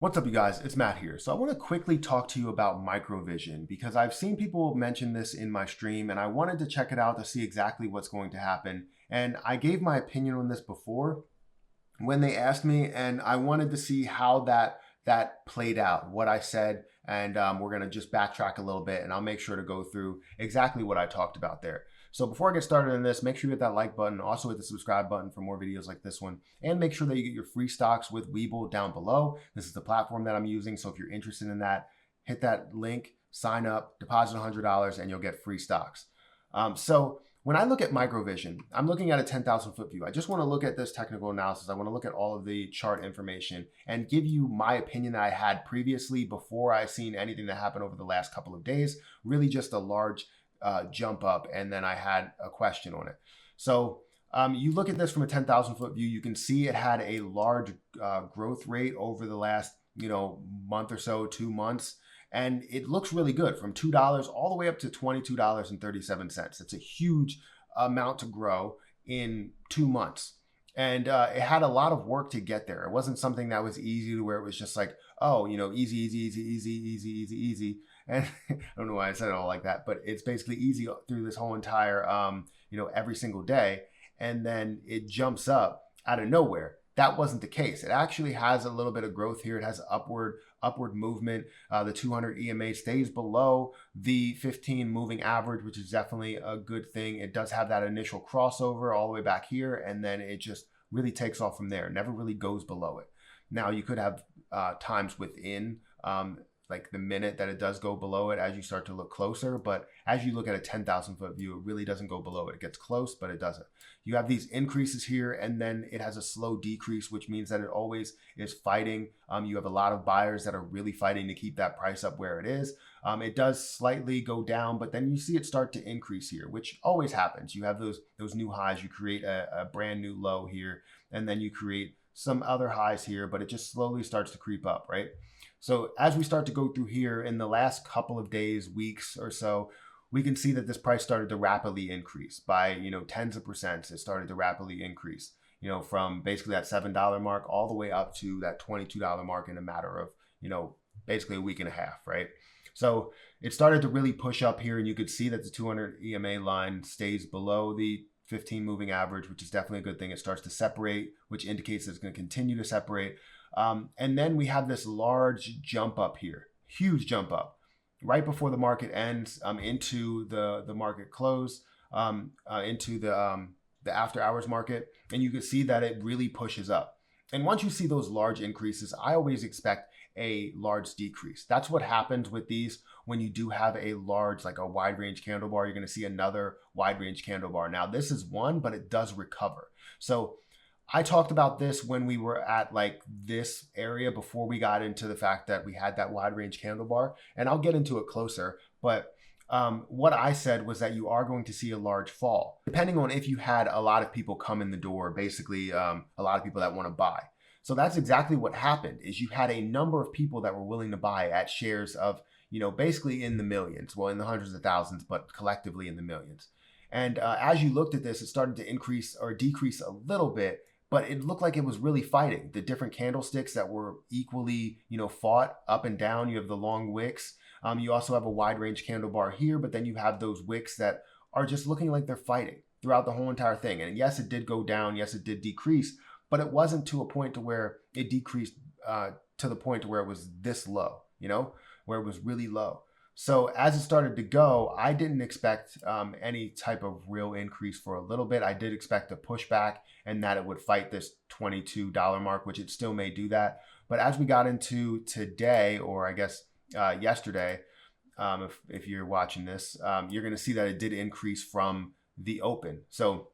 What's up, you guys? It's Matt here. So I want to quickly talk to you about microvision because I've seen people mention this in my stream and I wanted to check it out to see exactly what's going to happen. And I gave my opinion on this before when they asked me, and I wanted to see how that played out, what I said, and we're going to just backtrack a little bit and I'll make sure to go through exactly what I talked about there. So before I get started on this, make sure you hit that like button, also hit the subscribe button for more videos like this one, and make sure that you get your free stocks with Webull down below. This is the platform that I'm using, so if you're interested in that, hit that link, sign up, deposit $100, and you'll get free stocks. So when I look at microvision, I'm looking at a 10,000 foot view. I just want to look at this technical analysis. I want to look at all of the chart information and give you my opinion that I had previously before I seen anything that happened over the last couple of days. Really just a large jump up, and then I had a question on it. So you look at this from a 10,000 foot view, you can see it had a large growth rate over the last month or so, 2 months. And it looks really good from $2 all the way up to $22.37. It's a huge amount to grow in 2 months. And it had a lot of work to get there. It wasn't something that was easy to where it was just like, oh, easy, easy, easy, easy, easy, easy, easy. And I don't know why I said it all like that, but it's basically easy through this whole entire, every single day. And then it jumps up out of nowhere. That wasn't the case. It actually has a little bit of growth here. It has upward movement. The 200 EMA stays below the 15 moving average, which is definitely a good thing. It does have that initial crossover all the way back here, and then it just really takes off from there. It never really goes below it. Now, you could have times within like the minute that it does go below it as you start to look closer. But as you look at a 10,000 foot view, it really doesn't go below it. It gets close, but it doesn't. You have these increases here, and then it has a slow decrease, which means that it always is fighting. You have a lot of buyers that are really fighting to keep that price up where it is. It does slightly go down, but then you see it start to increase here, which always happens. You have those new highs. You create a brand new low here, and then you create some other highs here, but it just slowly starts to creep up, right? So as we start to go through here in the last couple of days, weeks or so, we can see that this price started to rapidly increase by, tens of percents. It started to rapidly increase, from basically that $7 mark all the way up to that $22 mark in a matter of, basically a week and a half, right? So it started to really push up here, and you could see that the 200 EMA line stays below the 15 moving average, which is definitely a good thing. It starts to separate, which indicates that it's going to continue to separate. And then we have this large jump up here, huge jump up right before the market ends into the market close, into the after hours market. And you can see that it really pushes up. And once you see those large increases, I always expect a large decrease. That's what happens with these. When you do have a large, like a wide range candle bar, you're going to see another wide range candle bar. Now this is one, but it does recover. So I talked about this when we were at like this area before we got into the fact that we had that wide range candle bar, and I'll get into it closer. But what I said was that you are going to see a large fall, depending on if you had a lot of people come in the door, basically a lot of people that want to buy. So that's exactly what happened, is you had a number of people that were willing to buy at shares of, basically in the millions, well, in the hundreds of thousands, but collectively in the millions. And as you looked at this, it started to increase or decrease a little bit, but it looked like it was really fighting. The different candlesticks that were equally, fought up and down. You have the long wicks. You also have a wide range candle bar here, but then you have those wicks that are just looking like they're fighting throughout the whole entire thing. And yes, it did go down. Yes, it did decrease, but it wasn't to a point to where it decreased to the point to where it was this low, where it was really low. So as it started to go, I didn't expect any type of real increase for a little bit. I did expect a pushback and that it would fight this $22 mark, which it still may do that. But as we got into today, or I guess yesterday, if you're watching this, you're going to see that it did increase from the open. So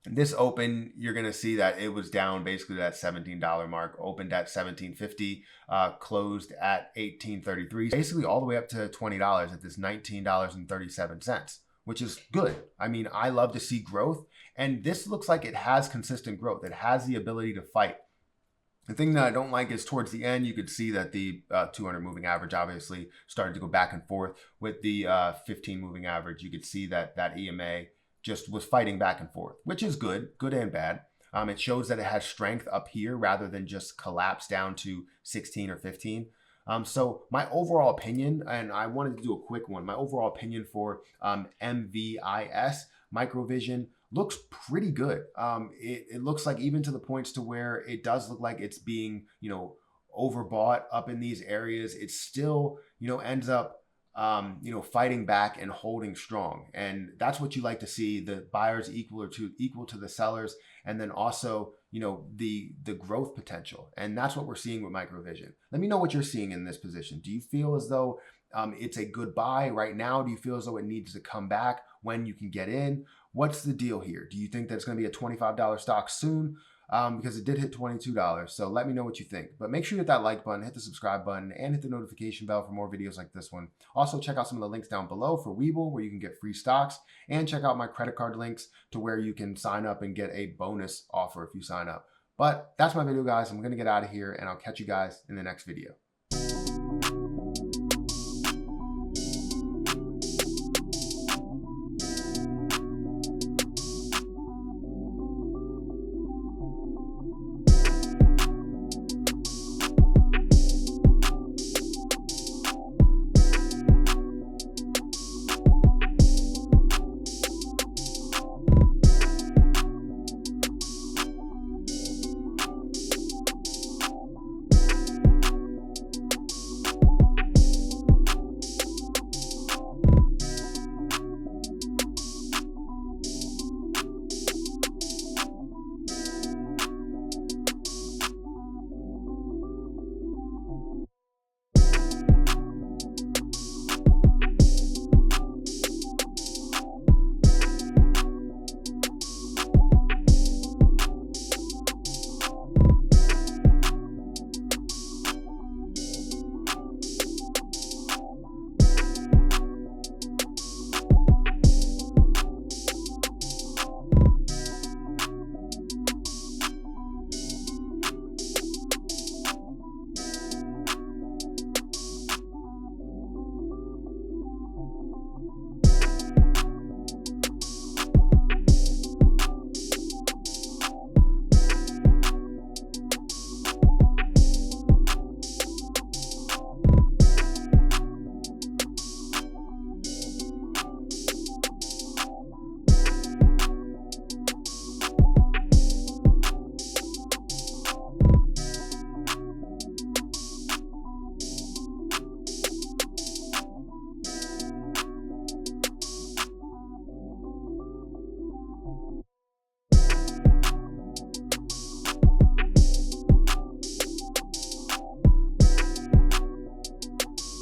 this open, you're going to see that it was down basically to that $17 mark, opened at $17.50, closed at $18.33, basically all the way up to $20 at this $19.37, which is good. I mean, I love to see growth, and this looks like it has consistent growth. It has the ability to fight. The thing that I don't like is towards the end, you could see that the 200 moving average obviously started to go back and forth with the 15 moving average. You could see that EMA just was fighting back and forth, which is good and bad. It shows that it has strength up here rather than just collapse down to 16 or 15. So my overall opinion, and I wanted to do a quick one, my overall opinion for MVIS, microvision, looks pretty good. It looks like, even to the points to where it does look like it's being, overbought up in these areas, it still, ends up, fighting back and holding strong. And that's what you like to see, the buyers equal to the sellers. And then also, the growth potential. And that's what we're seeing with microvision. Let me know what you're seeing in this position. Do you feel as though it's a good buy right now? Do you feel as though it needs to come back? When you can get in? What's the deal here? Do you think that it's going to be a $25 stock soon? Because it did hit $22. So let me know what you think. But make sure you hit that like button, hit the subscribe button, and hit the notification bell for more videos like this one. Also, check out some of the links down below for Webull, where you can get free stocks, and check out my credit card links to where you can sign up and get a bonus offer if you sign up. But that's my video, guys. I'm going to get out of here, and I'll catch you guys in the next video.